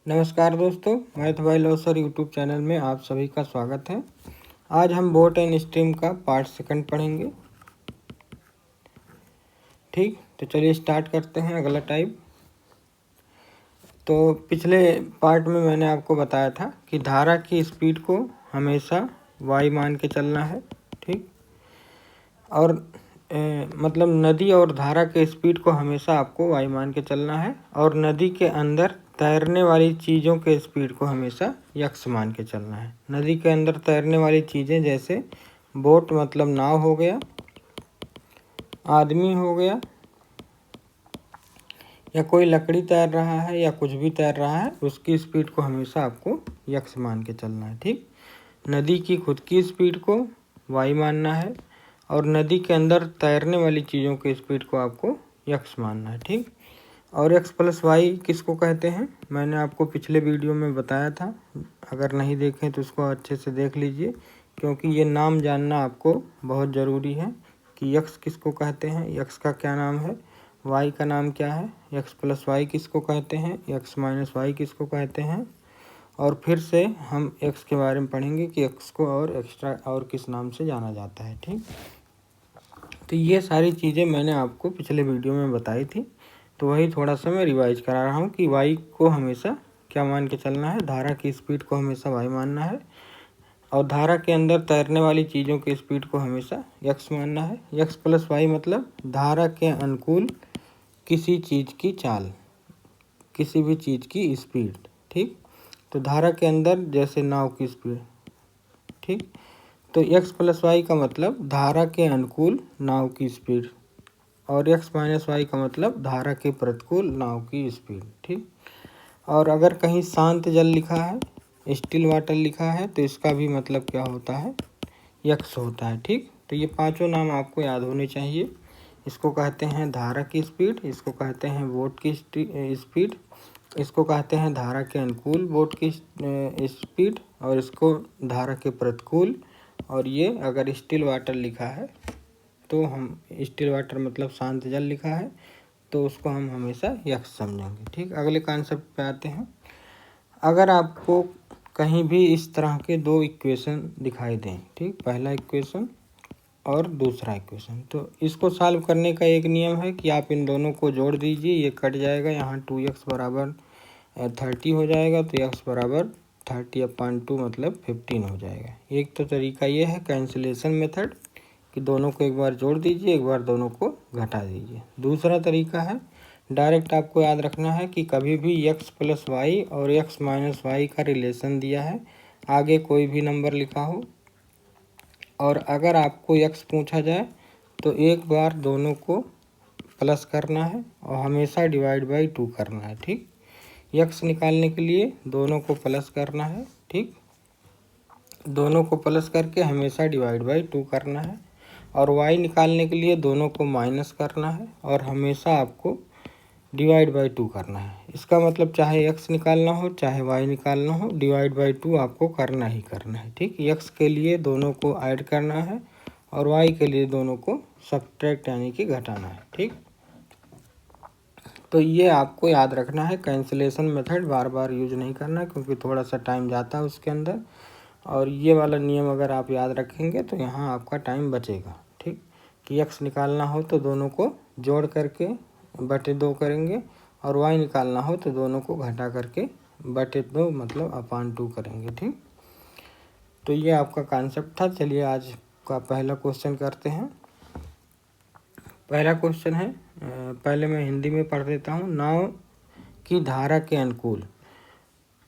नमस्कार दोस्तों, math bye loser YouTube channel में आप सभी का स्वागत है। आज हम बोट एंड स्ट्रीम का पार्ट सेकंड पढ़ेंगे। ठीक, तो चलिए स्टार्ट करते हैं। अगला टाइप, तो पिछले पार्ट में मैंने आपको बताया था कि धारा की स्पीड को हमेशा y मान के चलना है। ठीक, और मतलब नदी और धारा के स्पीड को हमेशा आपको y मान के चलना है, और नदी के अंदर तैरने वाली चीज़ों के स्पीड को हमेशा यक्स मान के चलना है। नदी के अंदर तैरने वाली चीज़ें जैसे बोट मतलब नाव हो गया, आदमी हो गया, या कोई लकड़ी तैर रहा है या कुछ भी तैर रहा है, उसकी स्पीड को हमेशा आपको यक्स मान के चलना है। ठीक, नदी की खुद की स्पीड को y मानना है, और नदी के अंदर तैरने वाली चीज़ों की स्पीड को आपको यक्स मानना है। ठीक, और x प्लस वाई किसको कहते हैं मैंने आपको पिछले वीडियो में बताया था। अगर नहीं देखें तो उसको अच्छे से देख लीजिए, क्योंकि ये नाम जानना आपको बहुत ज़रूरी है कि x किसको कहते हैं, x का क्या नाम है, y का नाम क्या है, x प्लस वाई किसको कहते हैं, x माइनस वाई किसको कहते हैं। और फिर से हम x के बारे में पढ़ेंगे कि x को और एक्स्ट्रा और किस नाम से जाना जाता है। ठीक, तो ये सारी चीज़ें मैंने आपको पिछले वीडियो में बताई थी, तो वही थोड़ा सा मैं रिवाइज करा रहा हूँ कि y को हमेशा क्या मान के चलना है, धारा की स्पीड को हमेशा y मानना है, और धारा के अंदर तैरने वाली चीज़ों की स्पीड को हमेशा x मानना है। x प्लस वाई मतलब धारा के अनुकूल किसी चीज़ की चाल, किसी भी चीज़ की स्पीड। ठीक, तो धारा के अंदर जैसे नाव की स्पीड। ठीक, तो x प्लस वाई का मतलब धारा के अनुकूल नाव की स्पीड, और x माइनस वाई का मतलब धारा के प्रतिकूल नाव की स्पीड। ठीक, और अगर कहीं शांत जल लिखा है, स्टिल वाटर लिखा है, तो इसका भी मतलब क्या होता है, यक्स होता है। ठीक, तो ये पांचों नाम आपको याद होने चाहिए। इसको कहते हैं धारा की स्पीड, इसको कहते हैं बोट की स्पीड, इसको कहते हैं धारा के अनुकूल बोट की स्पीड, और इसको धारा के प्रतिकूल। और ये अगर स्टिल वाटर लिखा है तो हम स्टिल वाटर मतलब शांत जल लिखा है तो उसको हम हमेशा यक्स समझेंगे। ठीक, अगले कॉन्सेप्ट पे आते हैं। अगर आपको कहीं भी इस तरह के दो इक्वेशन दिखाई दें, ठीक, पहला इक्वेशन और दूसरा इक्वेशन, तो इसको सॉल्व करने का एक नियम है कि आप इन दोनों को जोड़ दीजिए, ये कट जाएगा, यहाँ 2x बराबर 30 हो जाएगा, तो x बराबर 30/2 मतलब 15 हो जाएगा। एक तो तरीका ये है कैंसिलेशन मेथड कि दोनों को एक बार जोड़ दीजिए, एक बार दोनों को घटा दीजिए। दूसरा तरीका है डायरेक्ट, आपको याद रखना है कि कभी भी x प्लस वाई और x माइनस वाई का रिलेशन दिया है, आगे कोई भी नंबर लिखा हो, और अगर आपको x पूछा जाए तो एक बार दोनों को प्लस करना है और हमेशा डिवाइड बाई 2 करना है। ठीक, x निकालने के लिए दोनों को प्लस करना है। ठीक, दोनों को प्लस करके हमेशा डिवाइड बाई 2 करना है, और y निकालने के लिए दोनों को माइनस करना है और हमेशा आपको डिवाइड बाई 2 करना है। इसका मतलब चाहे x निकालना हो चाहे y निकालना हो, डिवाइड बाई 2 आपको करना ही करना है। ठीक, x के लिए दोनों को ऐड करना है और y के लिए दोनों को सब्ट्रैक्ट यानी कि घटाना है। ठीक, तो ये आपको याद रखना है, कैंसिलेशन मेथड बार बार यूज नहीं करना क्योंकि थोड़ा सा टाइम जाता है उसके अंदर, और ये वाला नियम अगर आप याद रखेंगे तो यहाँ आपका टाइम बचेगा। ठीक, कि x निकालना हो तो दोनों को जोड़ करके बटे 2 करेंगे, और y निकालना हो तो दोनों को घटा करके बटे 2 मतलब अपान 2 करेंगे। ठीक, तो ये आपका कॉन्सेप्ट था। चलिए आज का पहला क्वेश्चन करते हैं। पहला क्वेश्चन है, पहले मैं हिंदी में पढ़ देता हूँ। नाव की धारा के अनुकूल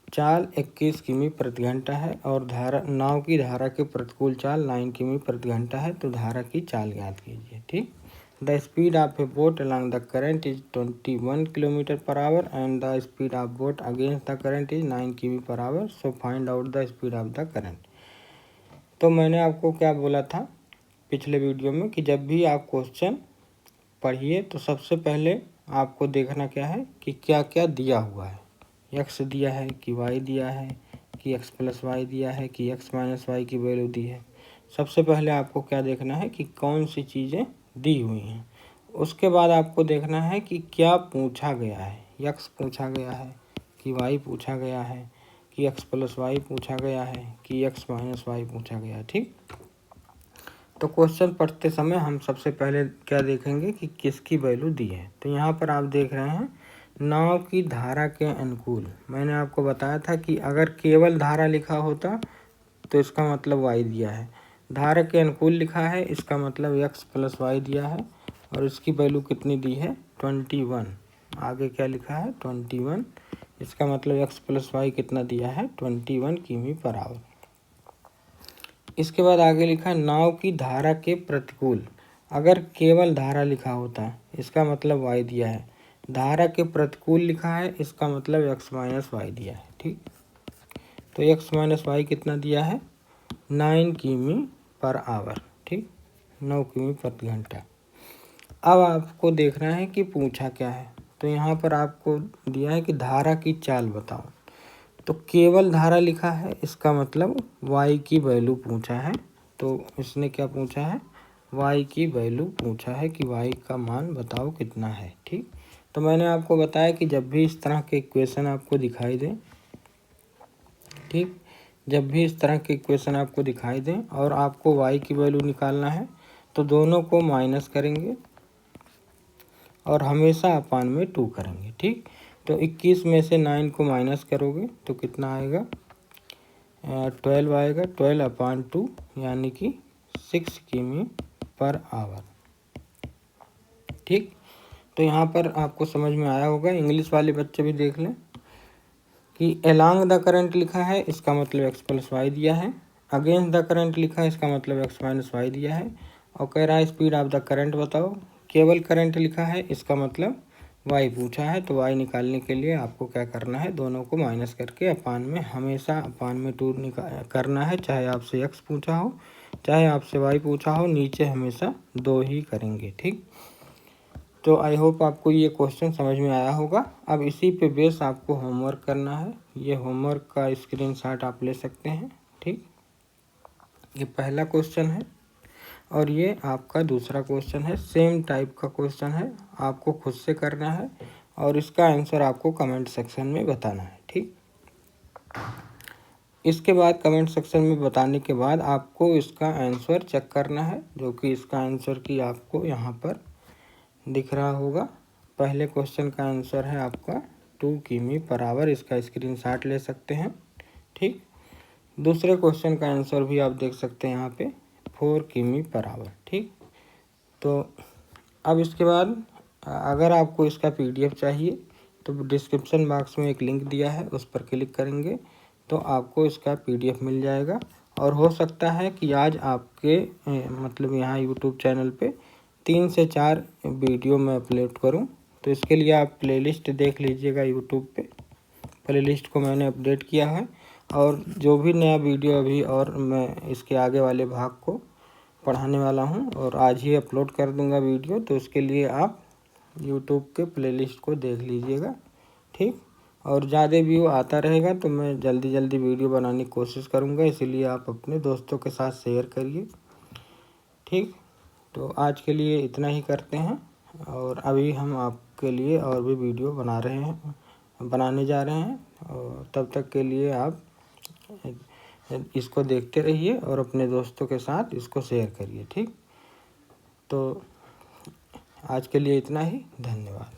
चाल 21 किमी प्रति घंटा है और नाव की धारा के प्रतिकूल चाल 9 किमी प्रति घंटा है, तो धारा की चाल ज्ञात कीजिए। ठीक, the speed of A boat along the current is 21 kilometre per hour and the speed of boat against the current is 9 किमी per hour, so find out the speed of the current. तो मैंने आपको क्या बोला था पिछले video में कि जब भी आप क्वेश्चन पढ़िए तो सबसे पहले आपको देखना क्या है कि क्या क्या दिया हुआ है, x दिया है कि y दिया है कि x प्लस वाई दिया है कि x माइनस वाई की वैल्यू दी है। सबसे पहले आपको क्या देखना है कि कौन सी चीज़ें दी हुई हैं। उसके बाद आपको देखना है कि क्या पूछा गया है, x पूछा गया है कि वाई पूछा गया है, कि एक्स प्लस वाई पूछा गया है, कि एक्स माइनस वाई पूछा गया है। ठीक, तो क्वेश्चन पढ़ते समय हम सबसे पहले क्या देखेंगे कि किसकी वैल्यू दी है। तो यहाँ पर आप देख रहे हैं नाव की धारा के अनुकूल। मैंने आपको बताया था कि अगर केवल धारा लिखा होता तो इसका मतलब वाई दिया है, धारा के अनुकूल लिखा है इसका मतलब एक्स प्लस वाई दिया है, और इसकी वैल्यू कितनी दी है 21। आगे क्या लिखा है 21, इसका मतलब एक्स प्लस वाई कितना दिया है 21 किमी पर आवर। इसके बाद आगे लिखा है नाव की धारा के प्रतिकूल। अगर केवल धारा लिखा होता इसका मतलब वाई दिया है, धारा के प्रतिकूल लिखा है इसका मतलब एक्स माइनस वाई दिया है। ठीक, तो एक्स माइनस वाई कितना दिया है 9 किमी पर आवर। ठीक, 9 किमी प्रति घंटा। अब आपको देखना है कि पूछा क्या है। तो यहाँ पर आपको दिया है कि धारा की चाल बताओ। तो केवल धारा लिखा है इसका मतलब y की वैल्यू पूछा है। तो इसने क्या पूछा है y की वैल्यू पूछा है कि y का मान बताओ कितना है। ठीक, तो मैंने आपको बताया कि जब भी इस तरह के इक्वेशन आपको दिखाई दें, ठीक, जब भी इस तरह के इक्वेशन आपको दिखाई दें और आपको y की वैल्यू निकालना है तो दोनों को माइनस करेंगे और हमेशा अपान में 2 करेंगे। ठीक, तो 21 में से 9 को माइनस करोगे तो कितना आएगा 12 आएगा, 12/2 यानी कि 6 किमी पर आवर। ठीक, तो यहाँ पर आपको समझ में आया होगा। इंग्लिश वाले बच्चे भी देख लें कि अलोंग द करंट लिखा है इसका मतलब एक्स प्लस वाई दिया है, अगेंस्ट द करंट लिखा है इसका मतलब एक्स माइनस वाई दिया है, और कह रहा है स्पीड ऑफ द करंट बताओ। केवल करंट लिखा है इसका मतलब वाई पूछा है। तो वाई निकालने के लिए आपको क्या करना है, दोनों को माइनस करके अपान में, हमेशा अपान में 2 करना है। चाहे आपसे एक्स पूछा हो चाहे आपसे वाई पूछा हो, नीचे हमेशा 2 ही करेंगे। ठीक, तो आई होप आपको ये क्वेश्चन समझ में आया होगा। अब इसी पे बेस आपको होमवर्क करना है। ये होमवर्क का स्क्रीनशॉट आप ले सकते हैं। ठीक, ये पहला क्वेश्चन है और ये आपका दूसरा क्वेश्चन है। सेम टाइप का क्वेश्चन है, आपको खुद से करना है और इसका आंसर आपको कमेंट सेक्शन में बताना है। ठीक, इसके बाद कमेंट सेक्शन में बताने के बाद आपको इसका आंसर चेक करना है, जो कि इसका आंसर की आपको यहाँ पर दिख रहा होगा। पहले क्वेश्चन का आंसर है आपका 2 किमी पर आवर, इसका स्क्रीनशॉट ले सकते हैं। ठीक, दूसरे क्वेश्चन का आंसर भी आप देख सकते हैं यहाँ पे 4 किमी पर आवर। ठीक, तो अब इसके बाद अगर आपको इसका PDF चाहिए तो डिस्क्रिप्शन बॉक्स में एक लिंक दिया है, उस पर क्लिक करेंगे तो आपको इसका PDF मिल जाएगा। और हो सकता है कि आज आपके मतलब यहाँ YouTube चैनल पे 3 से 4 वीडियो मैं अपलोड करूं, तो इसके लिए आप प्लेलिस्ट देख लीजिएगा। यूट्यूब पे प्लेलिस्ट को मैंने अपडेट किया है और जो भी नया वीडियो अभी और मैं इसके आगे वाले भाग को पढ़ाने वाला हूं और आज ही अपलोड कर दूंगा वीडियो, तो उसके लिए आप यूट्यूब के प्लेलिस्ट को देख लीजिएगा। ठीक, और ज़्यादा व्यू आता रहेगा तो मैं जल्दी जल्दी वीडियो बनाने की कोशिश करूँगा, इसीलिए आप अपने दोस्तों के साथ शेयर करिए। ठीक, तो आज के लिए इतना ही करते हैं और अभी हम आपके लिए और भी वीडियो बनाने जा रहे हैं, और तब तक के लिए आप इसको देखते रहिए और अपने दोस्तों के साथ इसको शेयर करिए। ठीक, तो आज के लिए इतना ही, धन्यवाद।